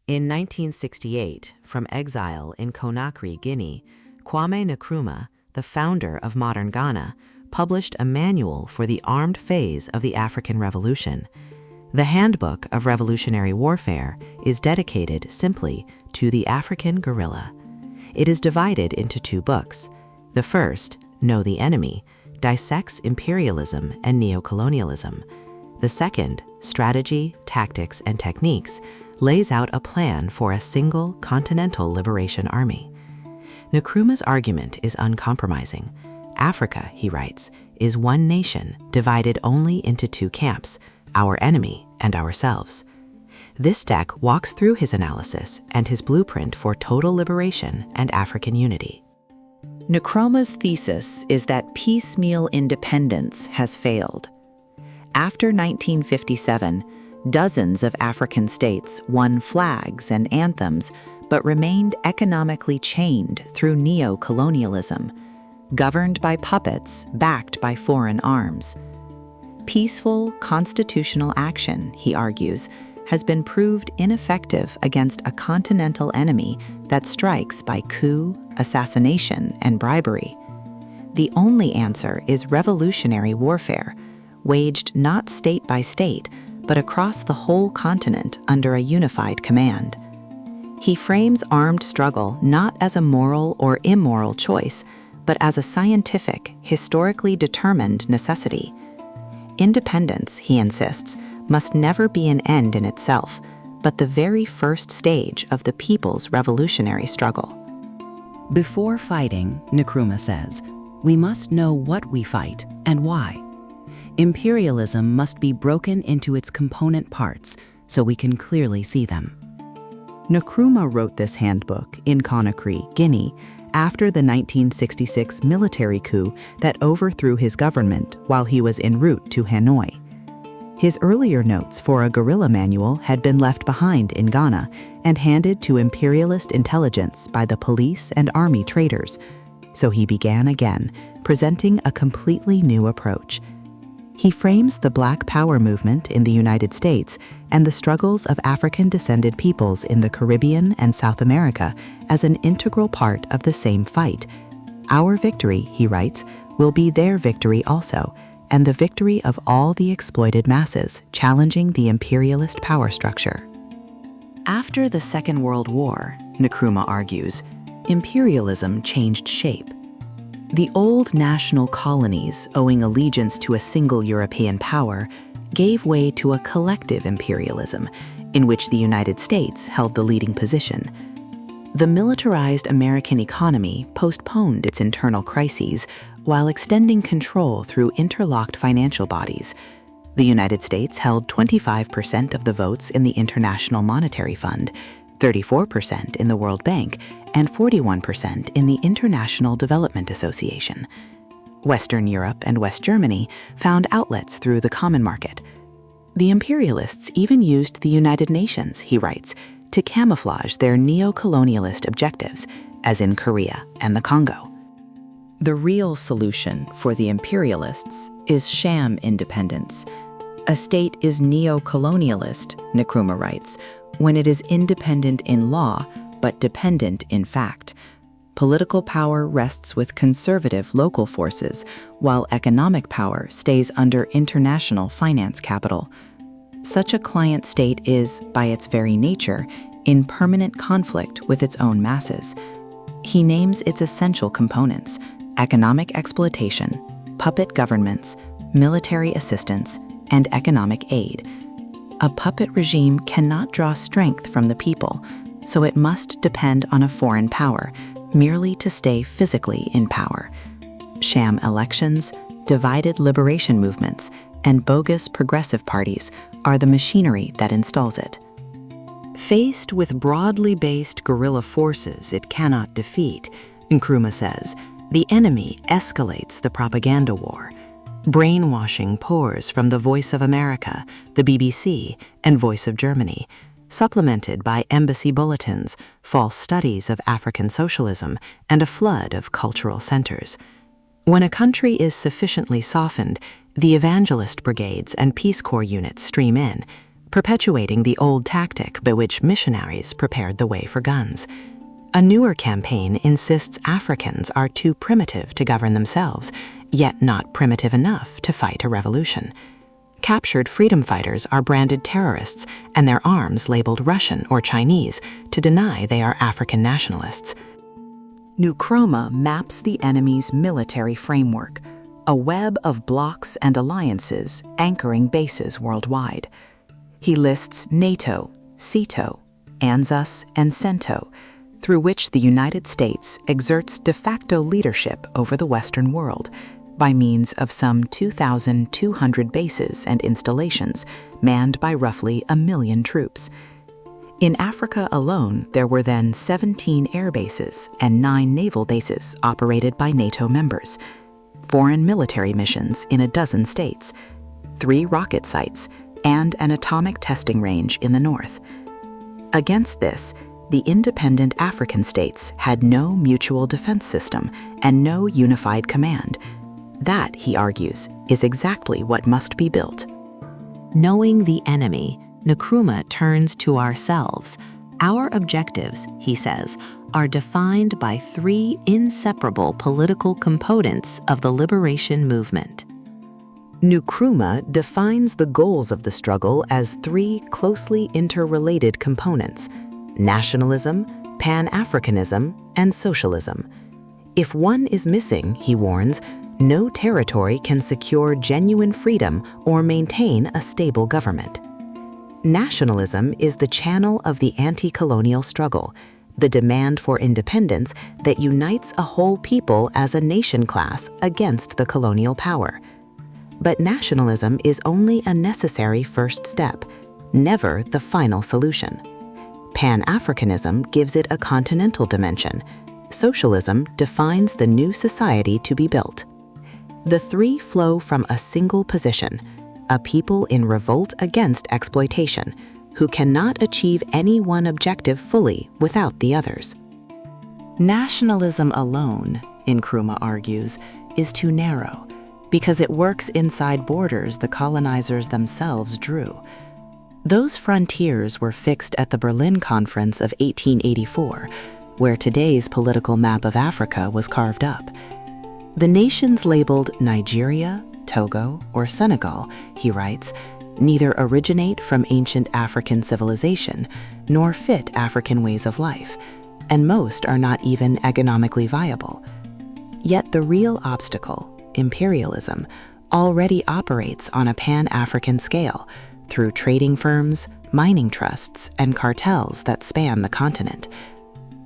In 1968, from exile in Conakry, Guinea, Kwame Nkrumah, the founder of modern Ghana, published a manual for the armed phase of the African Revolution. The Handbook of Revolutionary Warfare is dedicated simply to the African Guerrilla. It is divided into two books. The first, Know the Enemy, dissects imperialism and neo-colonialism. The second, Strategy, Tactics, and Techniques, lays out a plan for a single continental liberation army. Nkrumah's argument is uncompromising. Africa, he writes, is one nation divided only into two camps, our enemy and ourselves. This deck walks through his analysis and his blueprint for total liberation and African unity. Nkrumah's thesis is that piecemeal independence has failed. After 1957, dozens of African states won flags and anthems but remained economically chained through neo-colonialism, governed by puppets backed by foreign arms. Peaceful constitutional action, he argues, has been proved ineffective against a continental enemy that strikes by coup, assassination, and bribery. The only answer is revolutionary warfare, waged not state by state, but across the whole continent under a unified command. He frames armed struggle not as a moral or immoral choice, but as a scientific, historically determined necessity. Independence, he insists, must never be an end in itself, but the very first stage of the people's revolutionary struggle. Before fighting, Nkrumah says, we must know what we fight and why. Imperialism must be broken into its component parts so we can clearly see them. Nkrumah wrote this handbook in Conakry, Guinea, after the 1966 military coup that overthrew his government while he was en route to Hanoi. His earlier notes for a guerrilla manual had been left behind in Ghana and handed to imperialist intelligence by the police and army traders, so he began again, presenting a completely new approach. He frames the Black Power movement in the United States and the struggles of African-descended peoples in the Caribbean and South America as an integral part of the same fight. Our victory, he writes, will be their victory also, and the victory of all the exploited masses challenging the imperialist power structure. After the Second World War, Nkrumah argues, imperialism changed shape. The old national colonies, owing allegiance to a single European power, gave way to a collective imperialism, in which the United States held the leading position. The militarized American economy postponed its internal crises while extending control through interlocked financial bodies. The United States held 25% of the votes in the International Monetary Fund, 34% in the World Bank, and 41% in the International Development Association. Western Europe and West Germany found outlets through the common market. The imperialists even used the United Nations, he writes, to camouflage their neo-colonialist objectives, as in Korea and the Congo. The real solution for the imperialists is sham independence. A state is neo-colonialist, Nkrumah writes, when it is independent in law but dependent in fact. Political power rests with conservative local forces, while economic power stays under international finance capital. Such a client state is, by its very nature, in permanent conflict with its own masses. He names its essential components: economic exploitation, puppet governments, military assistance, and economic aid. A puppet regime cannot draw strength from the people, so it must depend on a foreign power, merely to stay physically in power. Sham elections, divided liberation movements, and bogus progressive parties are the machinery that installs it. Faced with broadly based guerrilla forces it cannot defeat, Nkrumah says, the enemy escalates the propaganda war. Brainwashing pours from the Voice of America, the BBC, and Voice of Germany, supplemented by embassy bulletins, false studies of African socialism, and a flood of cultural centers. When a country is sufficiently softened, the evangelist brigades and Peace Corps units stream in, perpetuating the old tactic by which missionaries prepared the way for guns. A newer campaign insists Africans are too primitive to govern themselves, yet not primitive enough to fight a revolution. Captured freedom fighters are branded terrorists and their arms labeled Russian or Chinese to deny they are African nationalists. Nkrumah maps the enemy's military framework, a web of blocks and alliances anchoring bases worldwide. He lists NATO, CETO, ANZUS, and CENTO, through which the United States exerts de facto leadership over the Western world by means of some 2,200 bases and installations manned by roughly 1 million troops. In Africa alone, there were then 17 air bases and 9 naval bases operated by NATO members, foreign military missions in a dozen states, 3 rocket sites, and an atomic testing range in the north. Against this, the independent African states had no mutual defense system and no unified command. That, he argues, is exactly what must be built. Knowing the enemy, Nkrumah turns to ourselves. Our objectives, he says, are defined by 3 inseparable political components of the liberation movement. Nkrumah defines the goals of the struggle as 3 closely interrelated components: nationalism, pan-africanism, and socialism. If one is missing, he warns, no territory can secure genuine freedom or maintain a stable government. Nationalism is the channel of the anti-colonial struggle, the demand for independence that unites a whole people as a nation class against the colonial power. But nationalism is only a necessary first step, never the final solution. Pan-Africanism gives it a continental dimension. Socialism defines the new society to be built. The 3 flow from a single position, a people in revolt against exploitation, who cannot achieve any one objective fully without the others. Nationalism alone, Nkrumah argues, is too narrow, because it works inside borders the colonizers themselves drew. Those frontiers were fixed at the Berlin Conference of 1884, where today's political map of Africa was carved up. The nations labeled Nigeria, Togo, or Senegal, he writes, neither originate from ancient African civilization nor fit African ways of life, and most are not even economically viable. Yet the real obstacle, imperialism, already operates on a pan-African scale through trading firms, mining trusts, and cartels that span the continent.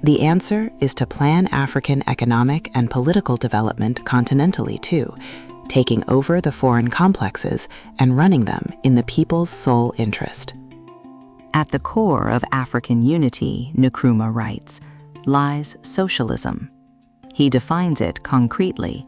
The answer is to plan African economic and political development continentally too, taking over the foreign complexes and running them in the people's sole interest. At the core of African unity, Nkrumah writes, lies socialism. He defines it concretely: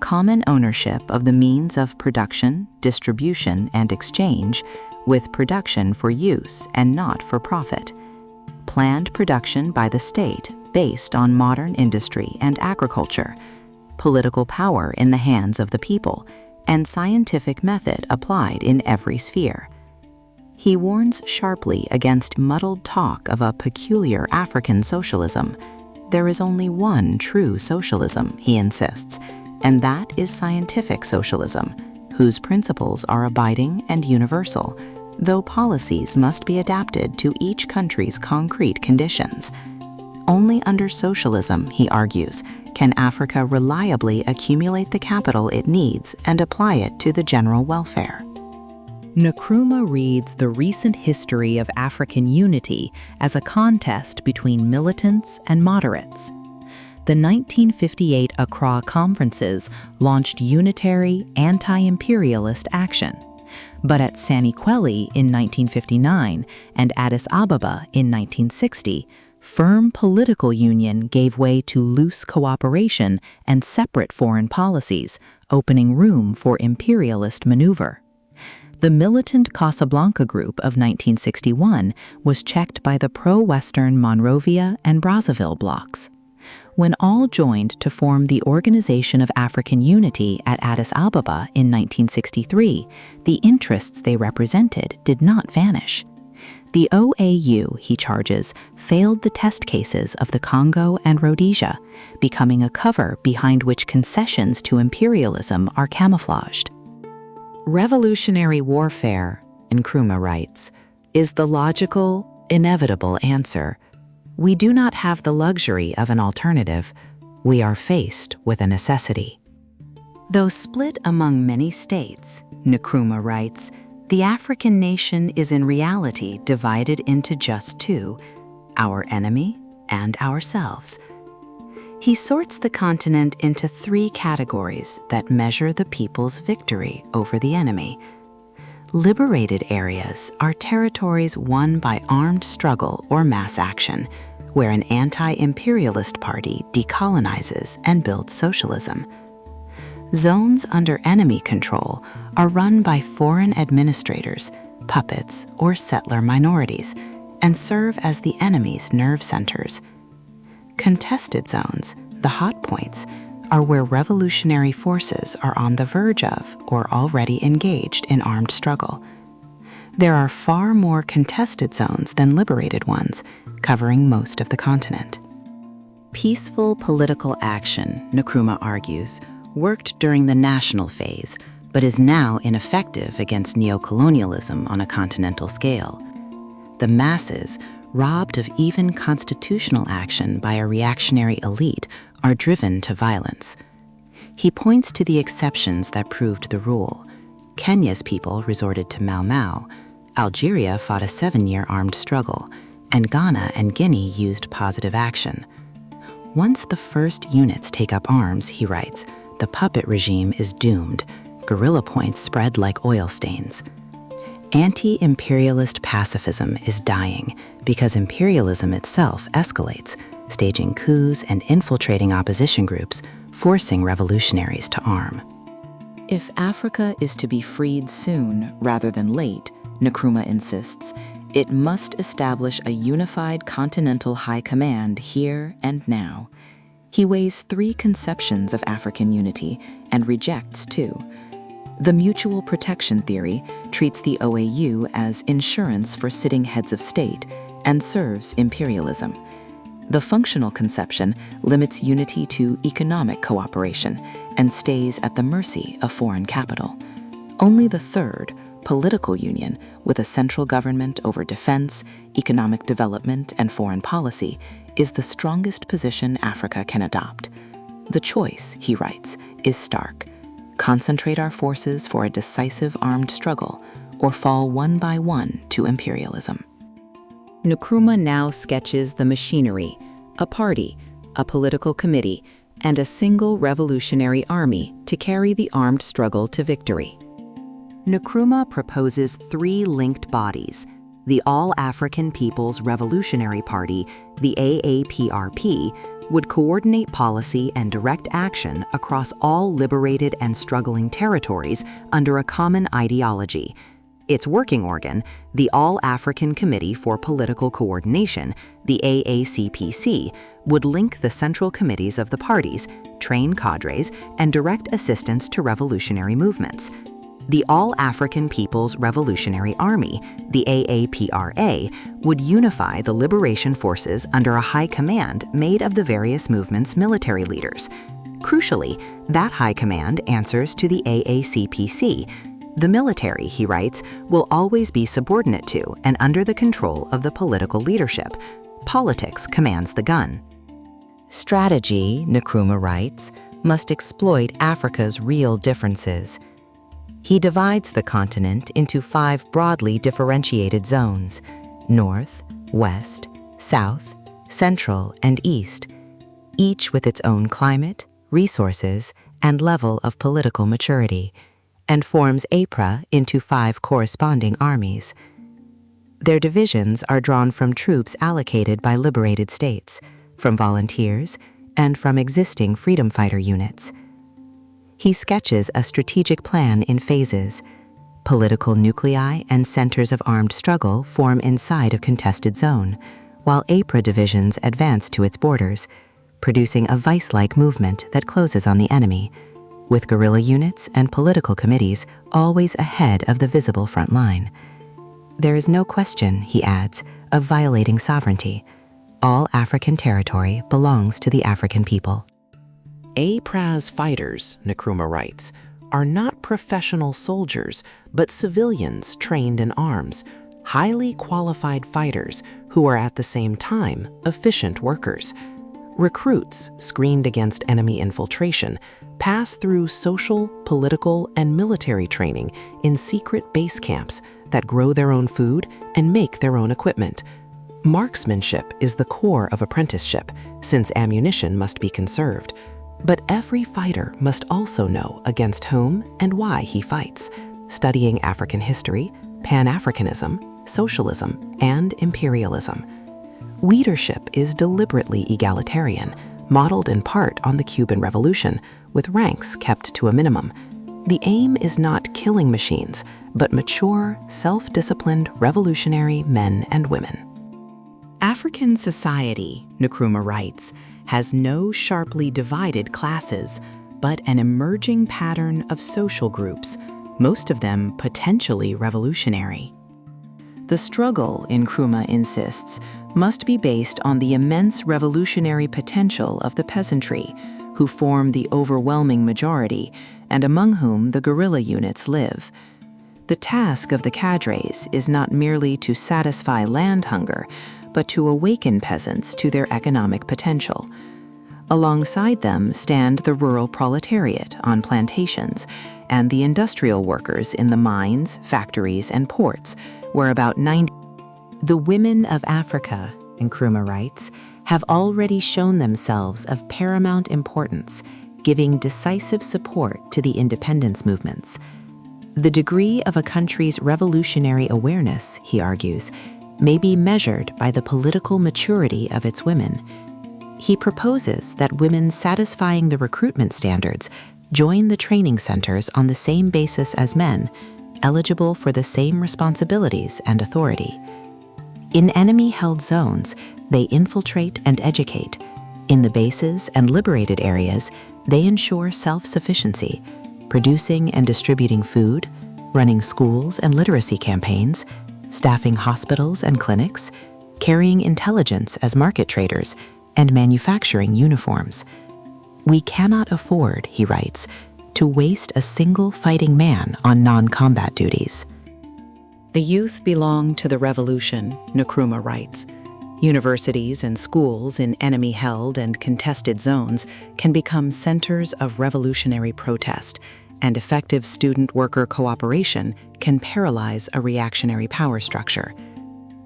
common ownership of the means of production, distribution, and exchange, with production for use and not for profit. Planned production by the state based on modern industry and agriculture, political power in the hands of the people, and scientific method applied in every sphere. He warns sharply against muddled talk of a peculiar African socialism. There is only one true socialism, he insists, and that is scientific socialism, whose principles are abiding and universal, though policies must be adapted to each country's concrete conditions. Only under socialism, he argues, can Africa reliably accumulate the capital it needs and apply it to the general welfare. Nkrumah reads the recent history of African unity as a contest between militants and moderates. The 1958 Accra conferences launched unitary, anti-imperialist action. But at Saniquelli in 1959 and Addis Ababa in 1960, firm political union gave way to loose cooperation and separate foreign policies, opening room for imperialist maneuver. The militant Casablanca Group of 1961 was checked by the pro-Western Monrovia and Brazzaville blocs. When all joined to form the Organization of African Unity at Addis Ababa in 1963, the interests they represented did not vanish. The OAU, he charges, failed the test cases of the Congo and Rhodesia, becoming a cover behind which concessions to imperialism are camouflaged. Revolutionary warfare, Nkrumah writes, is the logical, inevitable answer. We do not have the luxury of an alternative. We are faced with a necessity. Though split among many states, Nkrumah writes, the African nation is in reality divided into just two, our enemy and ourselves. He sorts the continent into three categories that measure the people's victory over the enemy. Liberated areas are territories won by armed struggle or mass action, where an anti-imperialist party decolonizes and builds socialism. Zones under enemy control are run by foreign administrators, puppets, or settler minorities, and serve as the enemy's nerve centers. Contested zones, the hot points, are where revolutionary forces are on the verge of or already engaged in armed struggle. There are far more contested zones than liberated ones, covering most of the continent. Peaceful political action, Nkrumah argues, worked during the national phase, but is now ineffective against neo-colonialism on a continental scale. The masses, robbed of even constitutional action by a reactionary elite, are driven to violence. He points to the exceptions that proved the rule. Kenya's people resorted to Mau Mau, Algeria fought a 7-year armed struggle, and Ghana and Guinea used positive action. Once the first units take up arms, he writes, the puppet regime is doomed. Guerrilla points spread like oil stains. Anti-imperialist pacifism is dying because imperialism itself escalates, staging coups and infiltrating opposition groups, forcing revolutionaries to arm. If Africa is to be freed soon rather than late, Nkrumah insists, it must establish a unified continental high command here and now. He weighs 3 conceptions of African unity and rejects 2. The mutual protection theory treats the OAU as insurance for sitting heads of state and serves imperialism. The functional conception limits unity to economic cooperation and stays at the mercy of foreign capital. Only the third, political union, with a central government over defense, economic development, and foreign policy, is the strongest position Africa can adopt. The choice, he writes, is stark. Concentrate our forces for a decisive armed struggle, or fall one by one to imperialism. Nkrumah now sketches the machinery, a party, a political committee, and a single revolutionary army to carry the armed struggle to victory. Nkrumah proposes 3 linked bodies: the All-African People's Revolutionary Party, the AAPRP, would coordinate policy and direct action across all liberated and struggling territories under a common ideology. Its working organ, the All-African Committee for Political Coordination, the AACPC, would link the central committees of the parties, train cadres, and direct assistance to revolutionary movements. The All-African People's Revolutionary Army, the AAPRA, would unify the liberation forces under a high command made of the various movements' military leaders. Crucially, that high command answers to the AACPC. The military, he writes, will always be subordinate to and under the control of the political leadership. Politics commands the gun. Strategy, Nkrumah writes, must exploit Africa's real differences. He divides the continent into 5 broadly differentiated zones: North, West, South, Central, and East, each with its own climate, resources, and level of political maturity, and forms AAPRA into 5 corresponding armies. Their divisions are drawn from troops allocated by liberated states, from volunteers, and from existing freedom fighter units. He sketches a strategic plan in phases. Political nuclei and centers of armed struggle form inside of contested zone, while AAPRA divisions advance to its borders. producing a vice-like movement that closes on the enemy, with guerrilla units and political committees always ahead of the visible front line. There is no question, he adds, of violating sovereignty. All African territory belongs to the African people. AAPRA's fighters, Nkrumah writes, are not professional soldiers, but civilians trained in arms, highly qualified fighters who are at the same time efficient workers. Recruits, screened against enemy infiltration, pass through social, political, and military training in secret base camps that grow their own food and make their own equipment. Marksmanship is the core of apprenticeship, since ammunition must be conserved. But every fighter must also know against whom and why he fights, studying African history, pan-africanism, socialism, and imperialism. Leadership is deliberately egalitarian, modeled in part on the Cuban Revolution, with ranks kept to a minimum. The aim is not killing machines, but mature, self-disciplined revolutionary men and women. African society, Nkrumah writes, has no sharply divided classes, but an emerging pattern of social groups, most of them potentially revolutionary. The struggle, Nkrumah insists, must be based on the immense revolutionary potential of the peasantry, who form the overwhelming majority and among whom the guerrilla units live. The task of the cadres is not merely to satisfy land hunger, but to awaken peasants to their economic potential. Alongside them stand the rural proletariat on plantations and the industrial workers in the mines, factories, and ports, where about 90. The women of Africa, Nkrumah writes, have already shown themselves of paramount importance, giving decisive support to the independence movements. The degree of a country's revolutionary awareness, he argues, may be measured by the political maturity of its women. He proposes that women satisfying the recruitment standards join the training centers on the same basis as men, eligible for the same responsibilities and authority. In enemy-held zones, they infiltrate and educate. In the bases and liberated areas, they ensure self-sufficiency, producing and distributing food, running schools and literacy campaigns, staffing hospitals and clinics, carrying intelligence as market traders, and manufacturing uniforms. We cannot afford, he writes, to waste a single fighting man on non-combat duties. The youth belong to the revolution, Nkrumah writes. Universities and schools in enemy-held and contested zones can become centers of revolutionary protest, and effective student-worker cooperation can paralyze a reactionary power structure.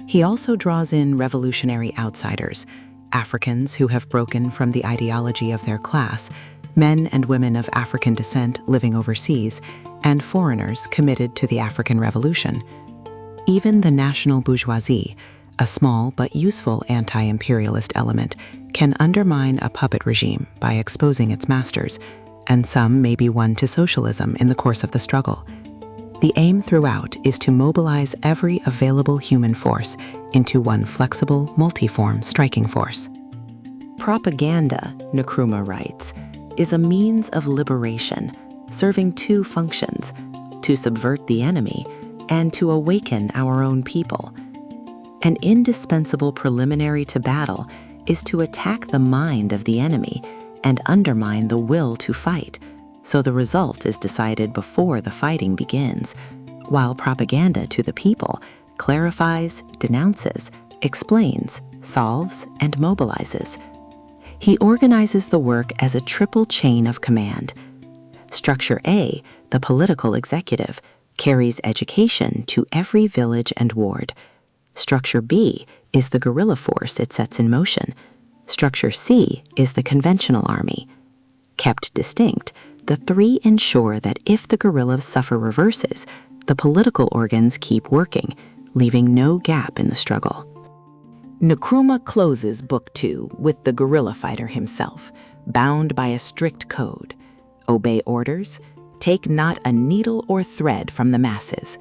He also draws in revolutionary outsiders, Africans who have broken from the ideology of their class, men and women of African descent living overseas, and foreigners committed to the African Revolution. Even the national bourgeoisie, a small but useful anti-imperialist element, can undermine a puppet regime by exposing its masters, and some may be won to socialism in the course of the struggle. The aim throughout is to mobilize every available human force into one flexible, multiform striking force. Propaganda, Nkrumah writes, is a means of liberation, serving two functions: to subvert the enemy and to awaken our own people. An indispensable preliminary to battle is to attack the mind of the enemy and undermine the will to fight, so the result is decided before the fighting begins, while propaganda to the people clarifies, denounces, explains, solves, and mobilizes. He organizes the work as a triple chain of command. Structure A, the political executive, carries education to every village and ward. Structure B is the guerrilla force it sets in motion. Structure C is the conventional army. Kept distinct, the three ensure that if the guerrillas suffer reverses, the political organs keep working, leaving no gap in the struggle. Nkrumah closes Book 2 with the guerrilla fighter himself, bound by a strict code. Obey orders, take not a needle or thread from the masses,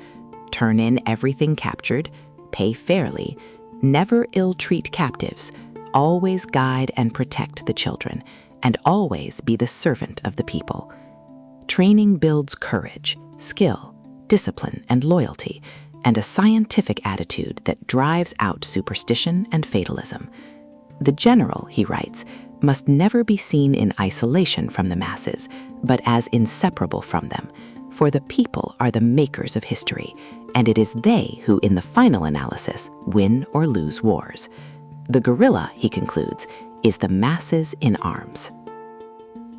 turn in everything captured, pay fairly, never ill-treat captives, always guide and protect the children, and always be the servant of the people. Training builds courage, skill, discipline, and loyalty, and a scientific attitude that drives out superstition and fatalism. The general, he writes, must never be seen in isolation from the masses, but as inseparable from them, for the people are the makers of history, and it is they who, in the final analysis, win or lose wars. The guerrilla, he concludes, is the masses in arms.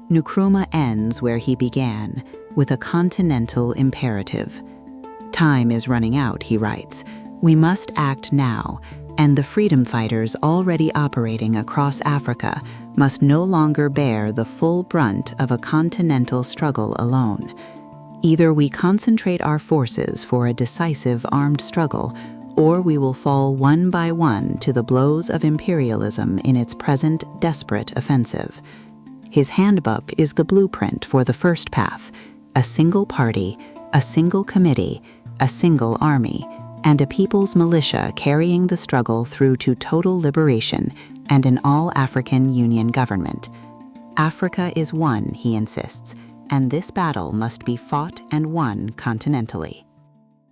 Nkrumah ends where he began, with a continental imperative. Time is running out, he writes. We must act now, and the freedom fighters already operating across Africa must no longer bear the full brunt of a continental struggle alone. Either we concentrate our forces for a decisive armed struggle, or we will fall one by one to the blows of imperialism in its present desperate offensive. His handbook is the blueprint for the first path: a single party, a single committee, a single army, and a people's militia carrying the struggle through to total liberation and an all-African Union government. Africa is one, he insists, and this battle must be fought and won continentally.